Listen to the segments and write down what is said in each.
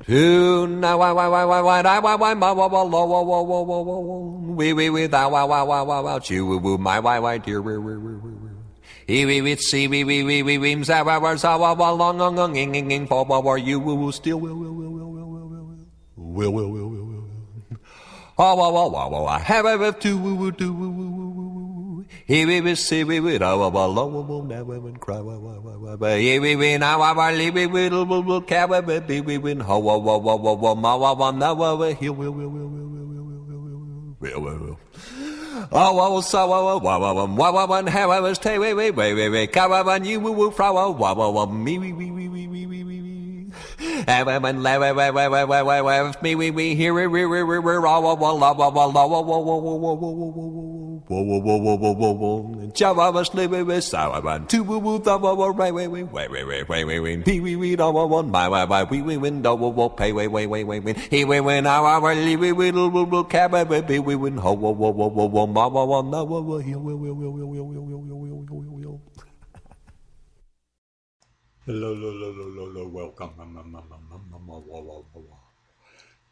Who now why we thou wow chew woo my dear we see we weems hours long ing for you still will I have ever to do we see we never cry we now our leave we will care we win ho now here will oh so one however stay we caravan you will flower me and left me we hear we're Java was living with Sour two woo the way we don't my we win double pay wait he win our leave we will cab we win ho mama no hello welcome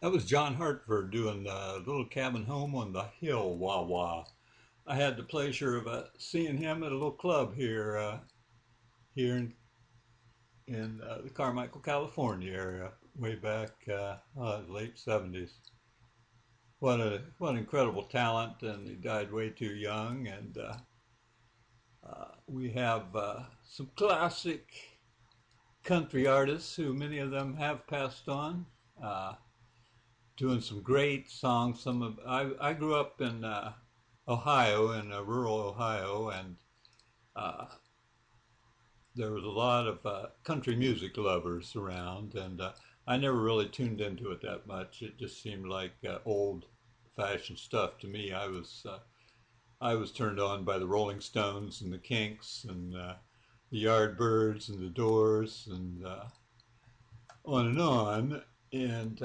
that was John Hartford doing Little Cabin Home on the Hill wah wah. I had the pleasure of seeing him at a little club here in the Carmichael, California area, way back late 70s. What an incredible talent, and he died way too young. And we have some classic country artists who many of them have passed on, doing some great songs. I grew up in Ohio, in rural Ohio, and there was a lot of country music lovers around, and I never really tuned into it that much. It just seemed like old-fashioned stuff to me. I was turned on by the Rolling Stones and the Kinks and the Yardbirds and the Doors and on. And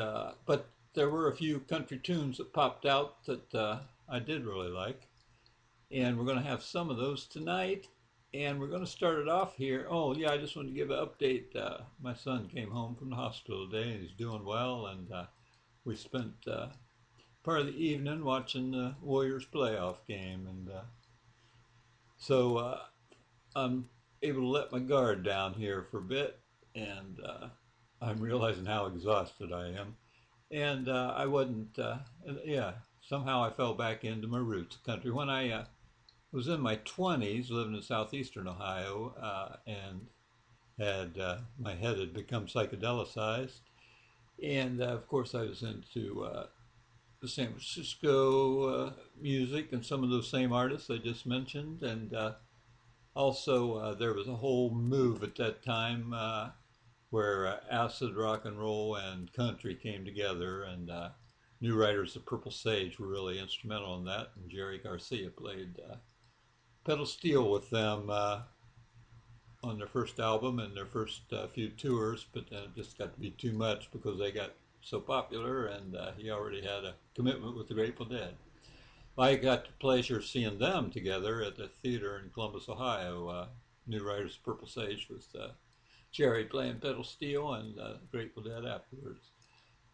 but there were a few country tunes that popped out that I did really like, and we're going to have some of those tonight, and we're going to start it off here. Oh yeah, I just wanted to give an update. My son came home from the hospital today, and he's doing well, and we spent part of the evening watching the Warriors playoff game, and so I'm able to let my guard down here for a bit, and I'm realizing how exhausted I am, and I wasn't, somehow I fell back into my roots country. When I was in my 20s, living in southeastern Ohio, and had my head had become psychedelicized, and of course I was into the San Francisco music and some of those same artists I just mentioned, and also there was a whole move at that time where acid rock and roll and country came together, and new writers of Purple Sage were really instrumental in that, and Jerry Garcia played pedal steel with them on their first album and their first few tours, but then it just got to be too much because they got so popular, and he already had a commitment with the Grateful Dead. I got the pleasure of seeing them together at the theater in Columbus, Ohio. New Writers of Purple Sage with Jerry playing pedal steel and Grateful Dead afterwards.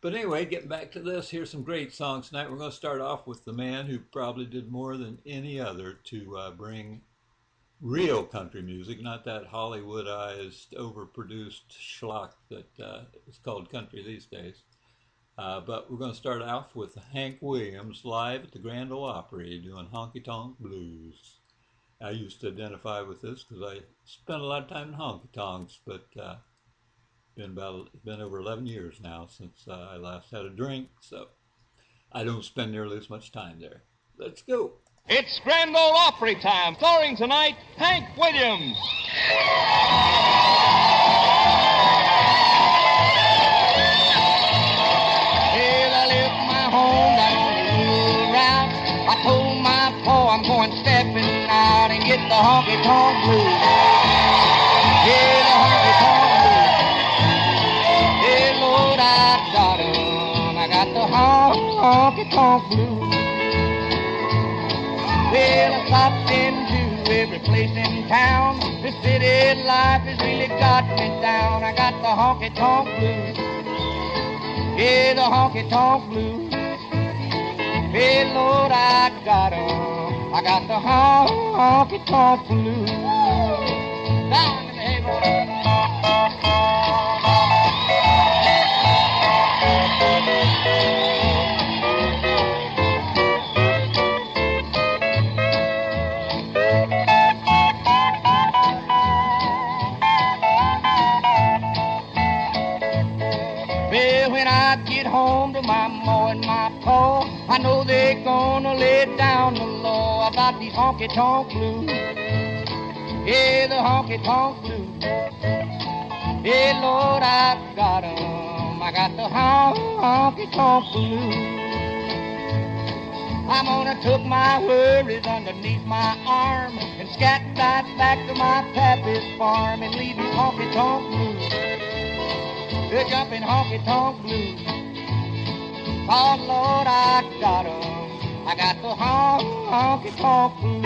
But anyway, getting back to this, here's some great songs tonight. We're going to start off with the man who probably did more than any other to bring real country music, not that Hollywoodized, overproduced schlock that is called country these days. But we're going to start off with Hank Williams live at the Grand Ole Opry doing Honky Tonk Blues. I used to identify with this because I spent a lot of time in honky tonks, but been over 11 years now since I last had a drink, so I don't spend nearly as much time there. Let's go. It's Grand Ole Opry time. Starring tonight, Hank Williams. Well, I left my home down on the rural route. I told my pa I'm going stepping out and get the honky-tonk blues. Yeah, the honky-tonk blues. Yeah, Lord, I got 'em. I got the honky-tonk blues. Well, I stopped into every place in town. The city life has really got me down. I got the honky-tonk blues. Yeah, the honky-tonk blues. Hey, Lord, I got 'em. I got the honky-tonk blues. Down in the haymow. Well, when I get home to my ma and my pa, I know they're gonna lay down the law about these honky-tonk blues. Yeah, the honky-tonk blues. Yeah, Lord, I got 'em. I got the honky-tonk blues. I'm gonna tuck my worries underneath my arm and scat right back to my pappy's farm and leave these honky-tonk blues. The jumping honky-tonk blues. Oh, Lord, I got 'em. I got the honky-tonk blues.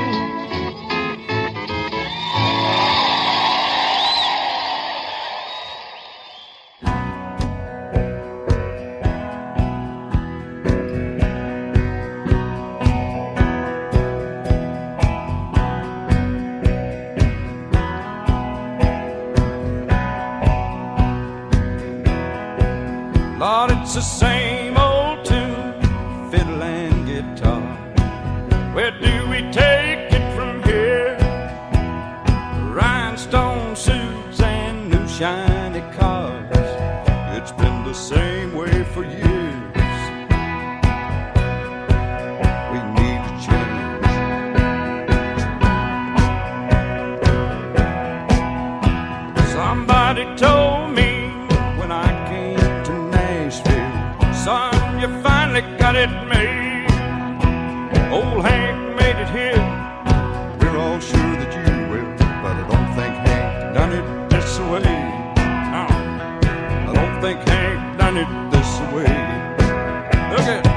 Lord, it's the same old tune, fiddle and guitar. Where do we take it from here? Rhinestone suits and new shiny cars. It's been the same way for years. We need to change. Somebody told me when I came to Nashville, son, you finally got it made. Old Hank made it here. We're all sure that you will, but I don't think Hank done it this way. No, I don't think Hank done it this way. Look at it.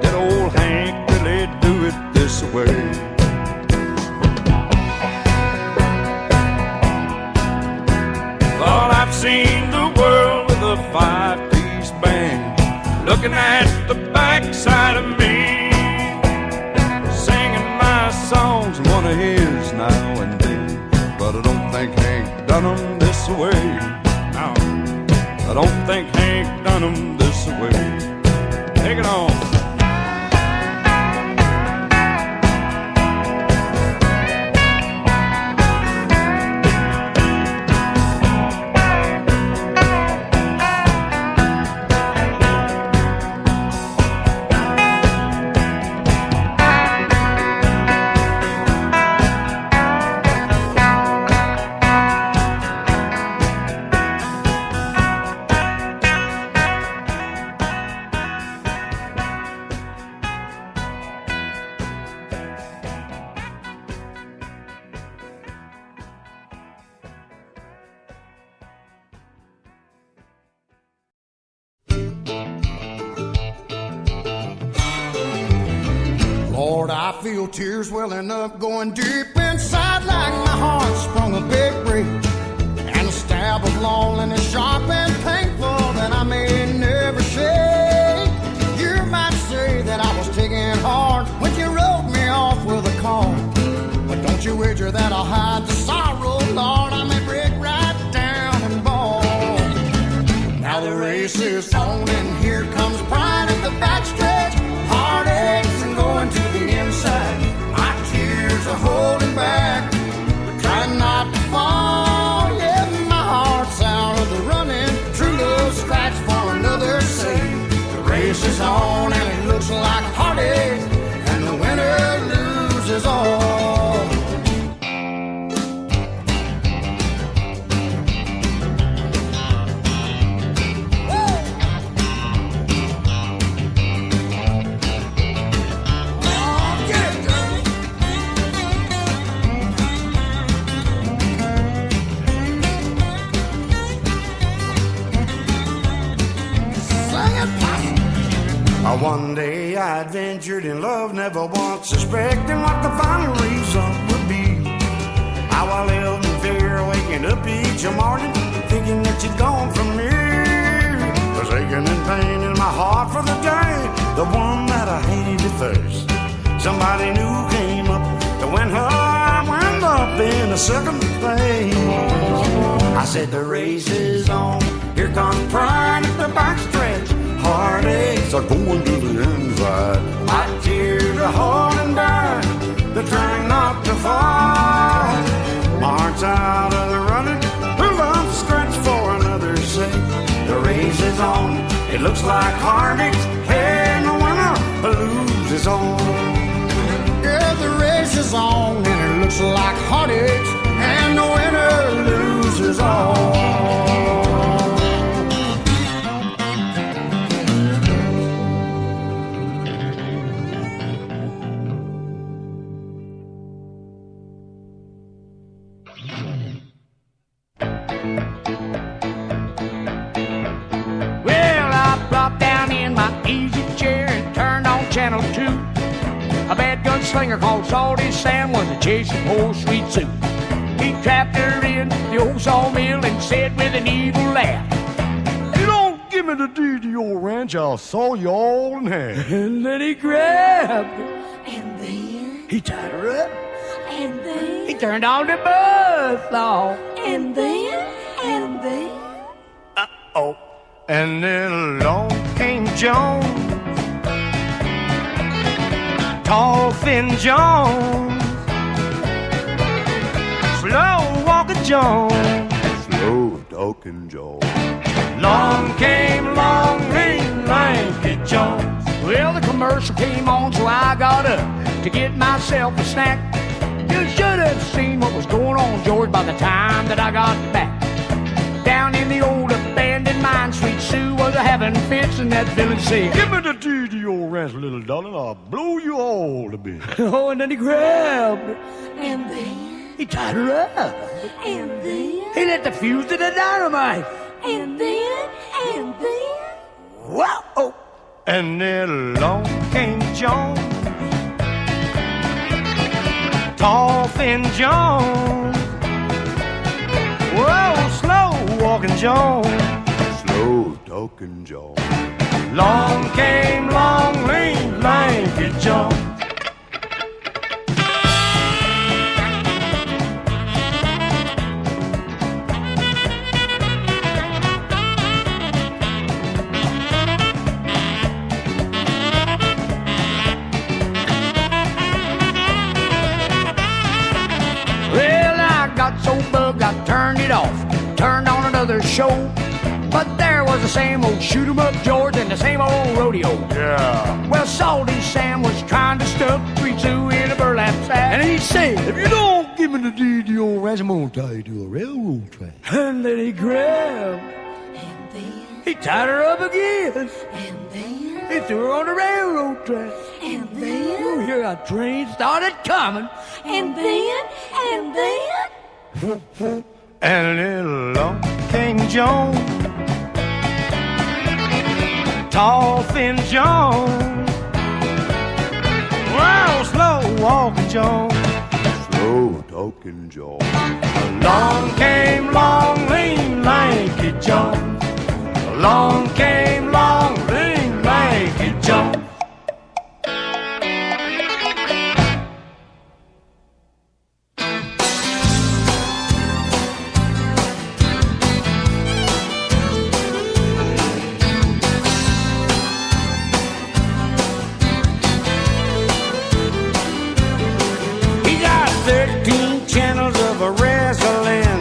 Did old Hank really do it this way? Thought I've seen the world with a five-piece band, looking at the backside of me, singing my songs, one of his now and then. But I don't think Hank done 'em this way. No, I don't think Hank done 'em this way. Take it on. Lord, I feel tears welling up, going deep inside like my heart sprung a big breach. And a stab of loneliness sharp and painful that I may never shake. You might say that I was taking hard when you wrote me off with a card. But don't you wager that I'll hide the sorrow, Lord, I may break right down and bawl. Now the race is on and here comes pride at the backstretch. Heartaches and going to the inside. My tears are holding back, but trying not to fall. Yeah, my heart's out of the running. True love scratch for another save. The race is on and it looks like heartache, and the winner loses all. I adventured in love, never once suspecting what the final result would be. How I lived in fear, waking up each morning, thinking that you'd gone from me. Was aching and pain in my heart for the day, the one that I hated the first. Somebody new came up to win her, I wound up in a second place. I said the race is on, here comes pride at the backstretch. Heartaches are going to the inside. My tears are hard and dry, they're trying not to fall. My heart's out of the running, her love's scratched for another's sake. The race is on, it looks like heartaches, and the winner loses on. Yeah, the race is on, and it looks like heartaches, and the winner loses all. Channel 2. A bad gunslinger called Salty Sam was a chasing poor sweet Sue. He trapped her in the old sawmill and said with an evil laugh, "You don't give me the deed to your ranch, I'll saw you all in half." And then he grabbed her. And then? He tied her up. And then? He turned on the buzzsaw. And then? And then? Uh-oh. And then along came Jones, tall, thin Jones, slow walking Jones, slow talking Jones. Long came long, lean, lanky Jones. Well, the commercial came on, so I got up to get myself a snack. You should have seen what was going on, George, by the time that I got back. Down in the old abandoned mine, sweet Sue was having fits, and that villain said, "Give me the deed to your ranch, little darling, I'll blow you all to bits." Oh, and then he grabbed her. And then? He tied her up. And then? He lit the fuse to the dynamite. And then? And then? Whoa! And then along came Jones, tall, thin Jones, whoa, slow walking Jones, slow talking Jones. Long came long, lean, lanky Jones. Well, I got so bugged I turned it off, turned on another show. But there was the same old shoot 'em up George and the same old rodeo. Yeah. Well, Salty Sam was trying to stuff Sweet Sue in a burlap sack, and he said, "If you don't give me the deed to your ranch, I'm gonna tie you to a railroad track." And then he grabbed, And then? he tied her up again, And then? he threw her on the railroad track. And Oh, then? here a train started coming. And then? And then? And then along came Jones, tall, thin Jones, wow, slow walking Jones, slow talking Jones. Along came long, lean, lanky Jones. Along came long, lean, lanky Jones. He got 13 channels of a wrestling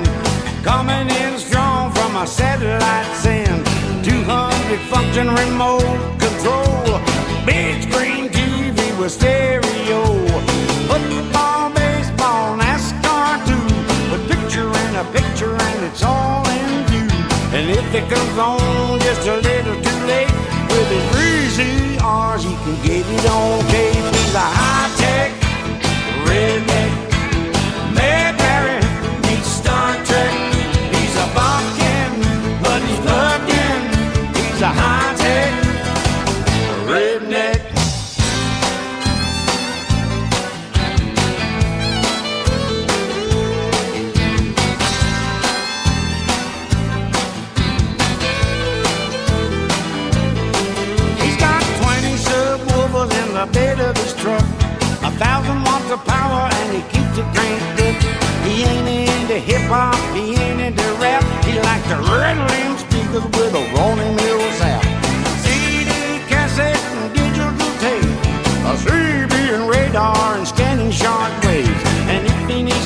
coming in strong from a satellite send. 200 function remote control, big screen TV with stereo, football, baseball, NASCAR too, with picture and a picture and it's all in view. And if it comes on just a little too late, with his VCRs he can get it on tape. He's a high-tech redneck, Mayberry meets Star Trek. He's a bumpkin, but he's plugged in. He's a high-tech redneck.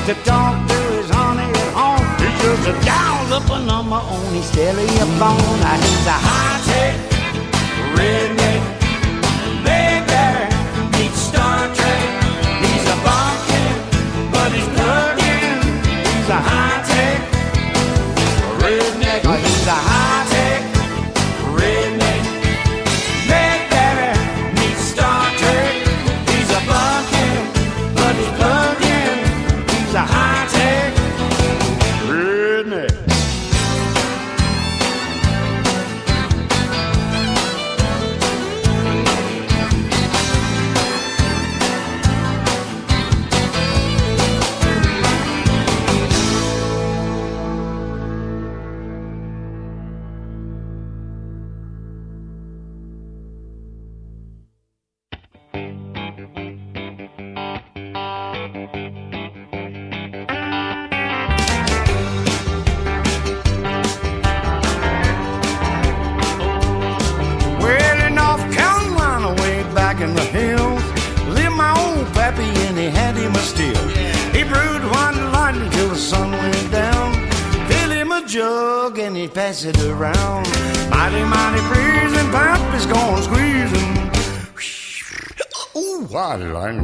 to talk to his honey at home. He's just a dial up a number on his telephone. He's a high-tech redneck, baby, meets Star Trek. He's a bumpkin, but he's plugging. He's a high-tech redneck. He's a high-tech redneck, baby, meets Star Trek. He's a bumpkin, but he's plugging. He's a high-tech redneck. Well, in North Carolina, way back in the hills, lived my old pappy and he had him a still. He brewed one night until the sun went down. Fill him a jug and he'd pass it around. Mighty, mighty pleasing, pappy's gone squeezing. Ooh, what a line.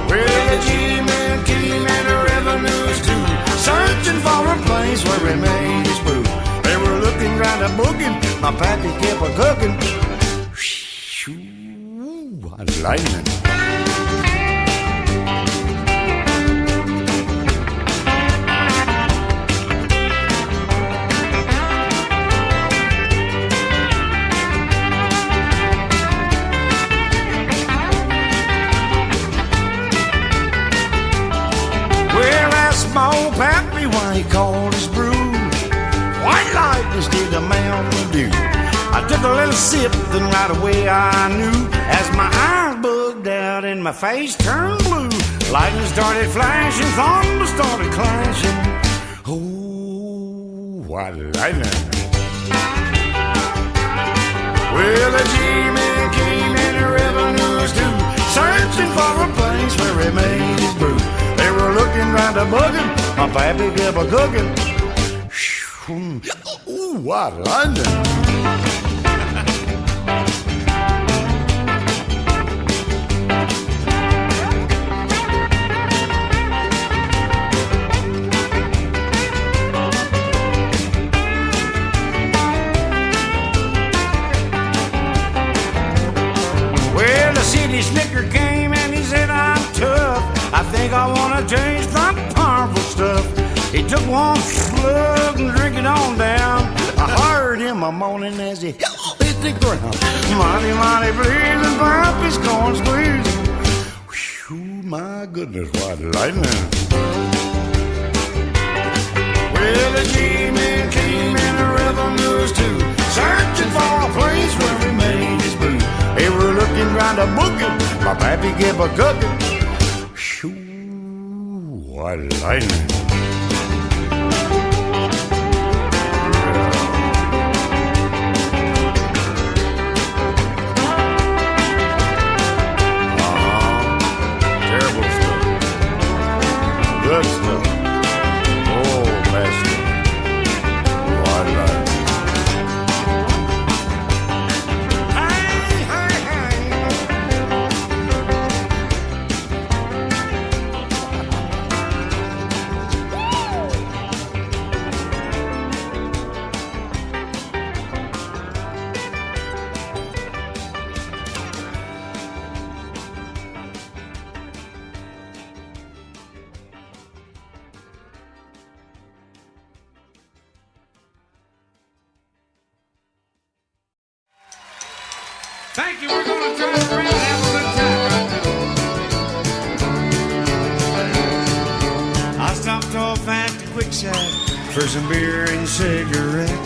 Well, the G-men came and the revenues too, searching for a place where he made his brew. They were looking round a booking, my pappy kept a cooking. Ooh, what lightning. Well, asked my old pappy why he called his brew white lightnings did a man will do. I took a little sip, then right away I knew, as my eyes bugged out and my face turned blue. Lightning started flashing, thunder started clashing. Oh, what lightning. Well, the G-men came and the revenues too, searching for a place where he made his brew. They were looking round a buggin', my pappy kept a cooking. Ooh, what London. Well, the city slicker came and he said, I'm tough. I think I want to taste that powerful stuff. He took one slug and drank it on down. I heard him a moaning as he hit the ground. Mighty, mighty pleasing, pappy's corn squeezing. Whew, my goodness, what lightning. Well, the G-men came and the revenues too, searching for a place where he made his brew. They were looking round a booking, my pappy kept a cooking. Whew, what lightning. Good stuff. Oh, best stuff. What life. Hey, hey, hey. Thank you. We're going to turn it around and have a good time right now. I stopped off at the quick shack for some beer and cigarette.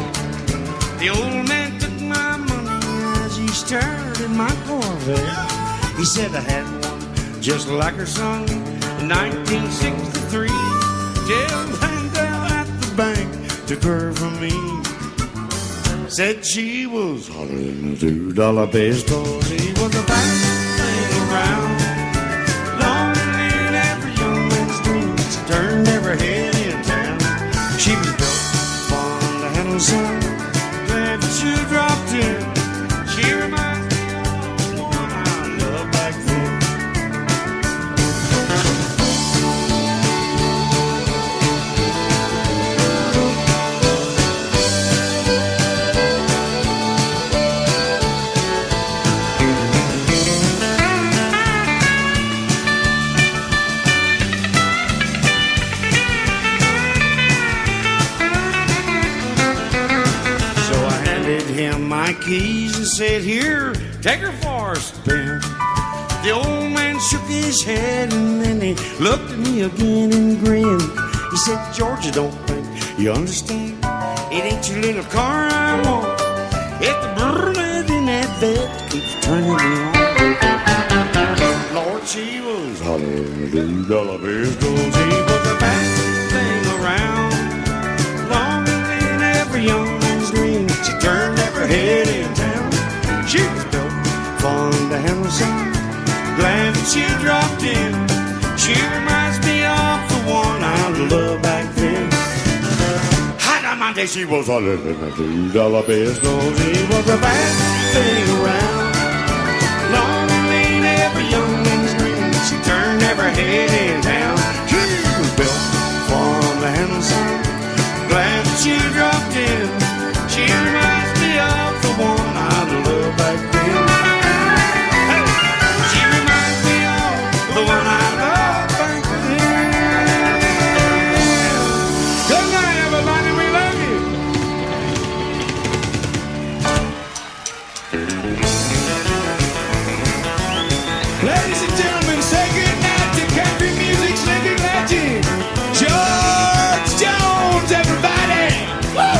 The old man took my money as he stared at my Corvette. He said I had one just like her son in 1963. Till hang down at the bank took her from me. Said she was hollering a $2 pistol. She was the best thing around. Lonely keys and said, "Here, take her for a spin." The old man shook his head and then he looked at me again and grinned. He said, "Georgia, don't think you understand. It ain't your little car I want. It's the burning in that bed keeps turning me on." Lord, she was $100 bills, 'cause he was the fastest thing around. Longer than every young man's dream. She turned every head in town. She was built fun to handle some. Glad that she dropped in. She reminds me of the one I loved back then. Hot on Monday, she was $100 bills, 'cause he was the fastest thing around. Longer than every young man's dream. She turned every head in town. She was built for the Henderson. Glad that she dropped in. She reminds me of the one I loved back then. Hey, she reminds me of the one I loved back then. Good night, everybody. We love you. Ladies and gentlemen, say good night to country music's living legend, George Jones, everybody! Woo!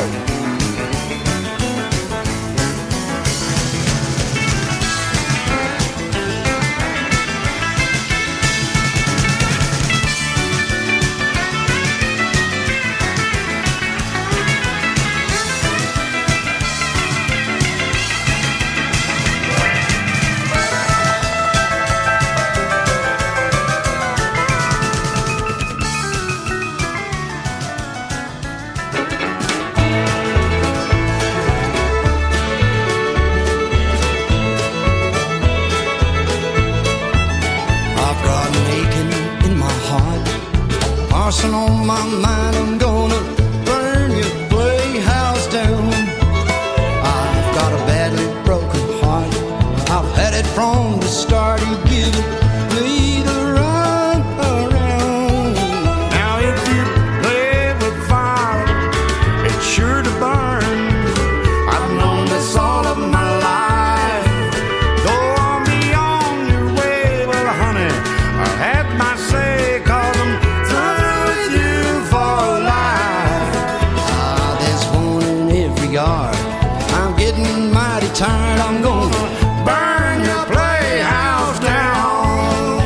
I've got an aching in my heart, arson on my mind. I'm gonna burn your playhouse down. I've got a badly broken heart. I've had it from the start. You give me the run around. Now if you play with fire, it's sure to burn. I've known this all of my life. Go on, be on your way. Well, honey, I've had my say, 'cause I'm through with you for life. There's one in every yard. I'm getting mighty tired. I'm gonna Burn your playhouse down.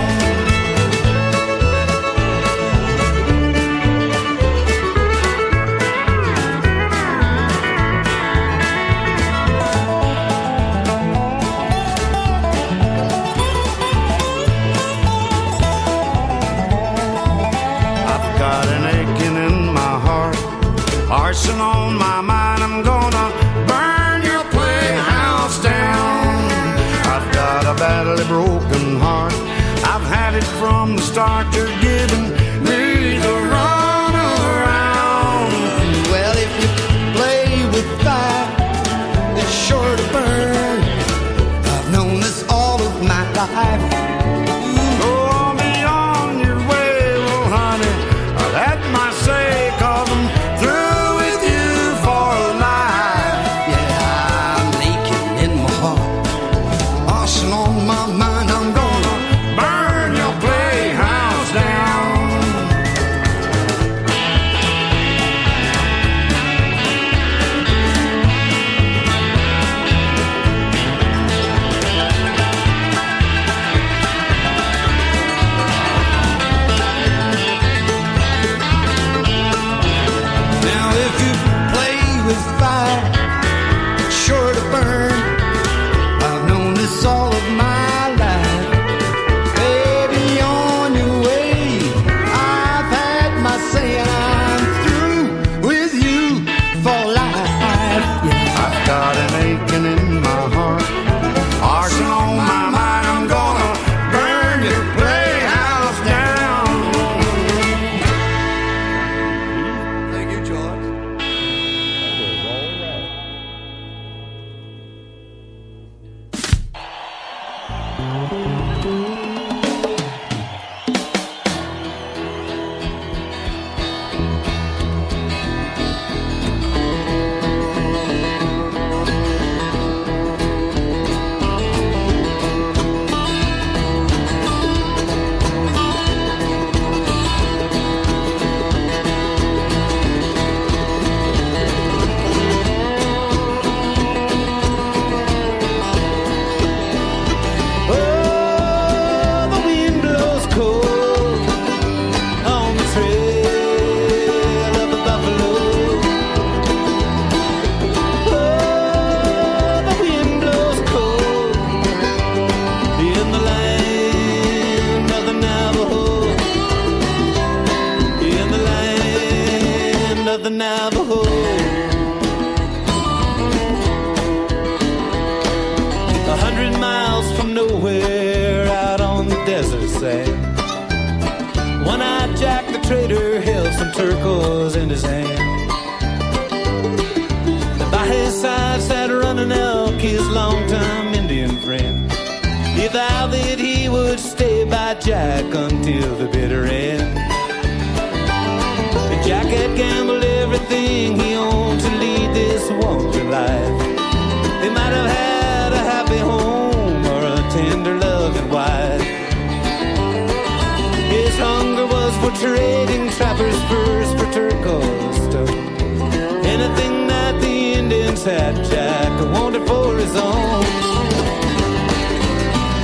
I've got an aching in my heart, arson on my mind. I'm gonna burn your playhouse down. I've got a badly broken heart. I've had it from the start. You're giving me the run around. Well, if you play with fire, it's sure to burn. I've known this all of my life. Go on, be on your way, well, honey. I've had my say, 'cause I'm through with you for life. Yeah, I'm aching in my heart, arson on my mind. I'm gonna Burn your playhouse down. Navajo. 100 miles from nowhere out on the desert sand, One-Eyed Jack the trader held some turquoise in his hand. By his side sat Running Elk, his longtime Indian friend. He vowed that he would stay by Jack until the bitter end. And Jack had gambled everything he owned to lead this wandering life. They might have had a happy home or a tender loving wife. His hunger was for trading trappers' furs for turquoise stone. Anything that the Indians had, Jack wanted for his own.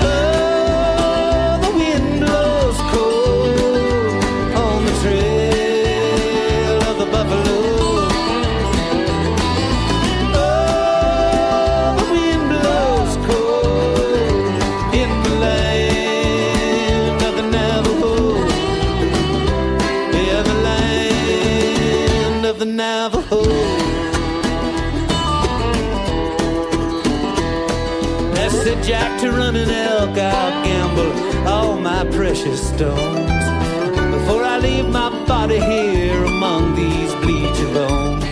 Oh, the wind blows cold on the trail of the buffalo. Oh, the wind blows cold in the land of the Navajo. Yeah, the land of the Navajo. Said Jack to Running Elk, I'll gamble all my precious stones before I leave my body here among these bleaching bones.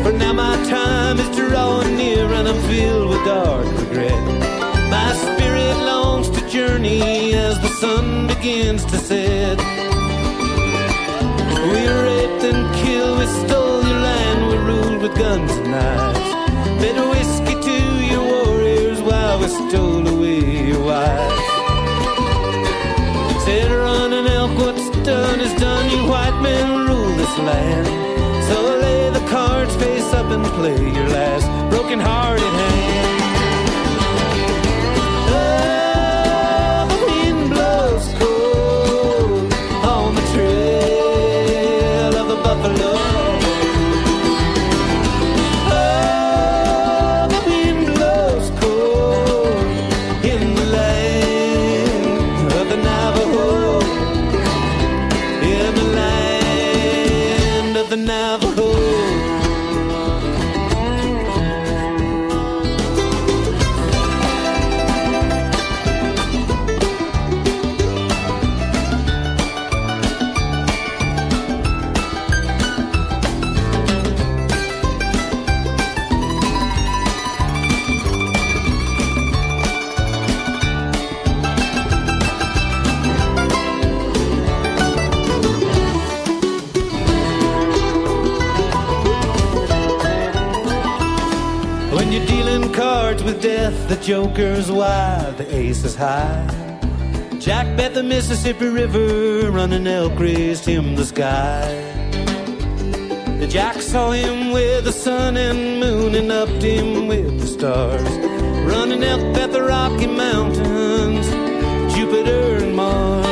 For now my time is drawing near and I'm filled with dark regret. My spirit longs to journey as the sun begins to set. We raped and killed, we stole your land, we ruled with guns and knives. Fed whiskey to your warriors while we stole away your wives. Said Running Elk, what's done is done, you white men rule this land. So lay the cards face up and play your last broken-hearted hand. Oh, the wind blows cold on the trail of the buffalo. The Navajo. When you're dealing cards with death, the joker's wide, the ace is high. Jack bet the Mississippi River, Running Elk raised him the sky. The Jack saw him with the sun and moon and upped him with the stars. Running Elk bet the Rocky Mountains, Jupiter and Mars.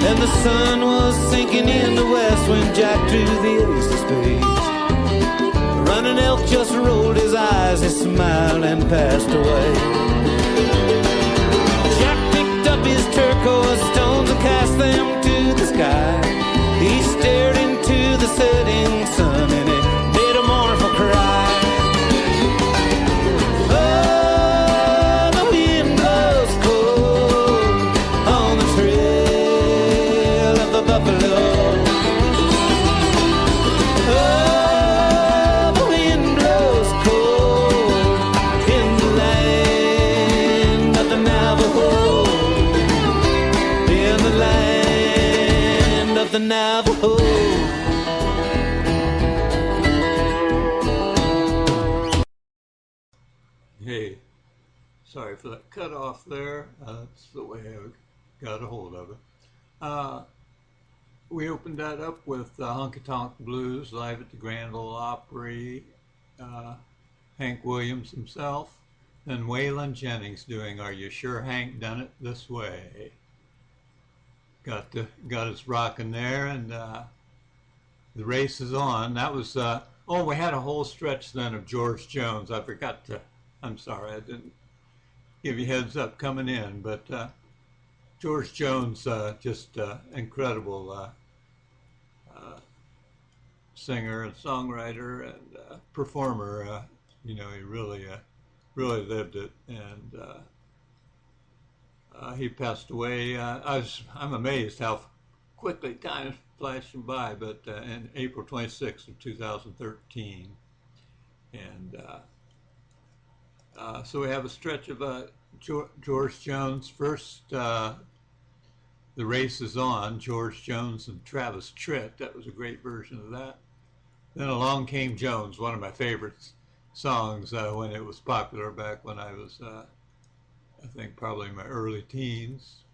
And the sun was sinking in the west when Jack drew the ace of spades. Running Elk just rolled his eyes, he smiled and passed away. Jack picked up his turquoise stones and cast them to the sky. He stared into the setting sun and it made a mournful cry. Oh, the wind blows cold on the trail of the buffalo. Oh, the wind blows cold in the land of the Navajo. In the land of the Navajo. Hey, sorry for that cut off there. That's the way I got a hold of it. We opened that up with Honkey Tokin Blues live at the Grand Ole Opry. Hank Williams himself, and Waylon Jennings doing "Are You Sure Hank Done It This Way?" Got us rocking there, and the race is on. That was we had a whole stretch then of George Jones. I forgot to. I'm sorry, I didn't give you heads up coming in, but George Jones, just incredible singer and songwriter and performer. He really lived it, and he passed away. I'm amazed how quickly time is flashing by, but in April 26th of 2013, and so we have a stretch of George Jones. First, The Race Is On, George Jones and Travis Tritt. That was a great version of that. Then Along Came Jones, one of my favorite songs when it was popular back when I was, I think, probably in my early teens.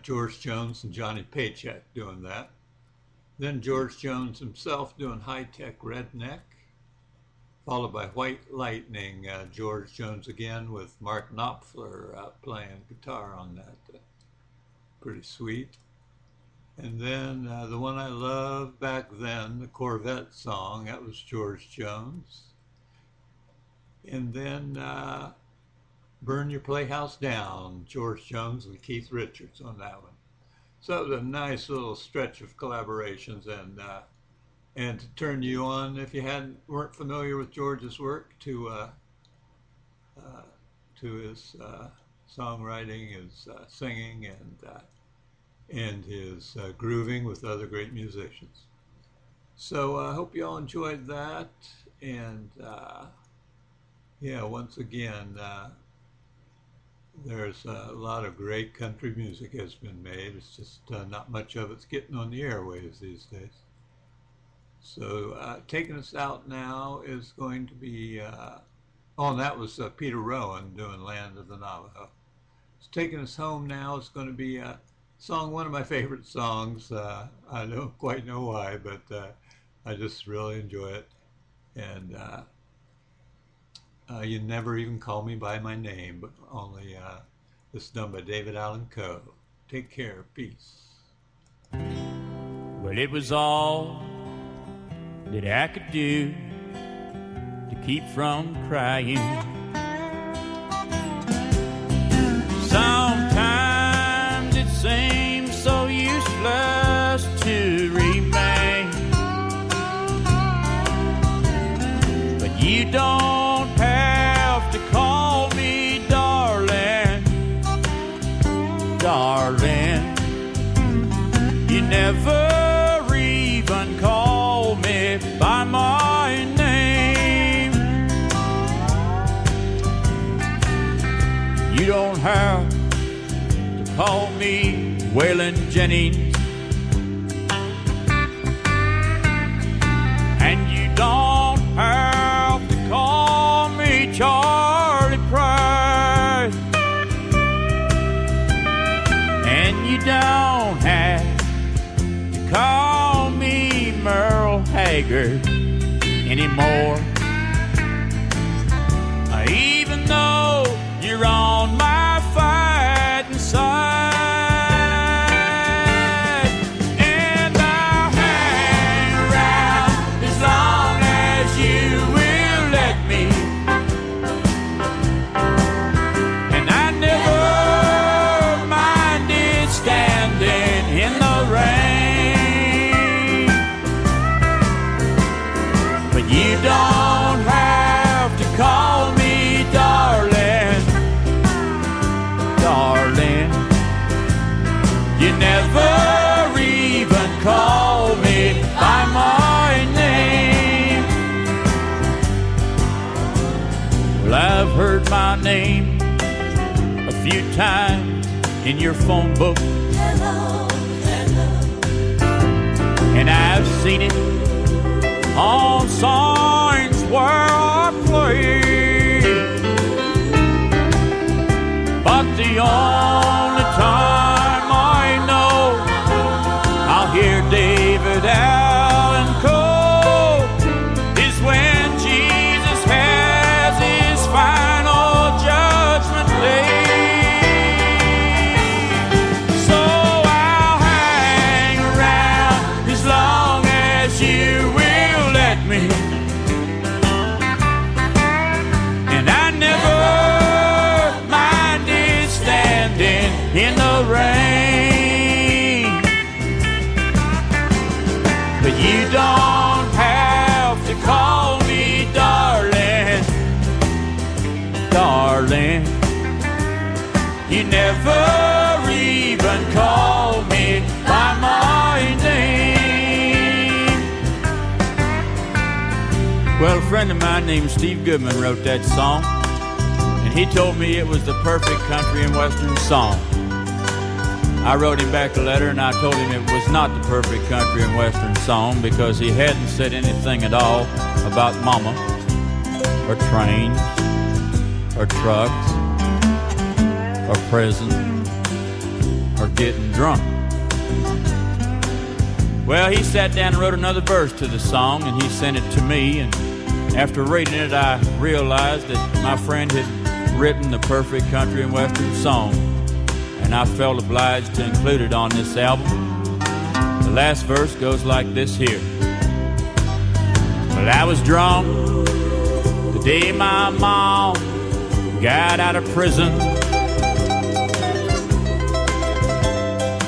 George Jones and Johnny Paycheck doing that. Then George Jones himself doing High Tech Redneck, followed by White Lightning, George Jones again with Mark Knopfler playing guitar on that. Pretty sweet. And then the one I loved back then, the Corvette song, that was George Jones. And then Burn Your Playhouse Down, George Jones and Keith Richards on that one. So it was a nice little stretch of collaborations, and to turn you on, if you weren't familiar with George's work, to his songwriting, his singing, and his grooving with other great musicians. So I hope you all enjoyed that, and yeah, once again, there's a lot of great country music has been made. It's just not much of it's getting on the airwaves these days. So taking us out now is going to be, and that was Peter Rowan doing Land of the Navajo. So taking us home now is going to be a song, one of my favorite songs. I don't quite know why, but I just really enjoy it. And You Never Even Call Me By My Name, but only this is done by David Allan Coe. Take care. Peace. Well, it was all that I could do to keep from crying. Sometimes it seems so useless to remain, but you don't have to call me darling, darling. You never even call me by my name. You don't have to call me Waylon Jennings, and you don't have to call me Charlie Price, and you don't have to call me Merle Haggard anymore. Even though you're on my fighting side, and I'll hang around as long as you will let me, and I never minded standing in the rain, but you don't have to call me darling, darling. You never even call me by my name. Well, I've heard my name a few times in your phone book, Hello, hello. and I've seen it on signs where I play. But the only time I know I'll hear David Allan Coe is when Jesus has his final judgment day. So I'll hang around as long as you will let me, and I never minded standing Berlin. He never even called me by my name. Well, a friend of mine named Steve Goodman wrote that song, and he told me it was the perfect country and western song. I wrote him back a letter and I told him it was not the perfect country and western song because he hadn't said anything at all about mama or trains or trucks or prison or getting drunk. Well, he sat down and wrote another verse to the song and he sent it to me, and after reading it I realized that my friend had written the perfect country and western song, and I felt obliged to include it on this album. The last verse goes like this here. Well, I was drunk the day my mom got out of prison,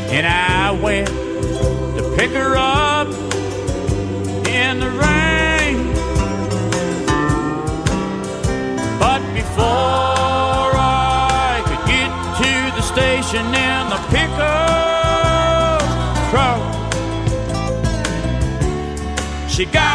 and I went to pick her up in the rain. But before I could get to the station in the pickup truck, she got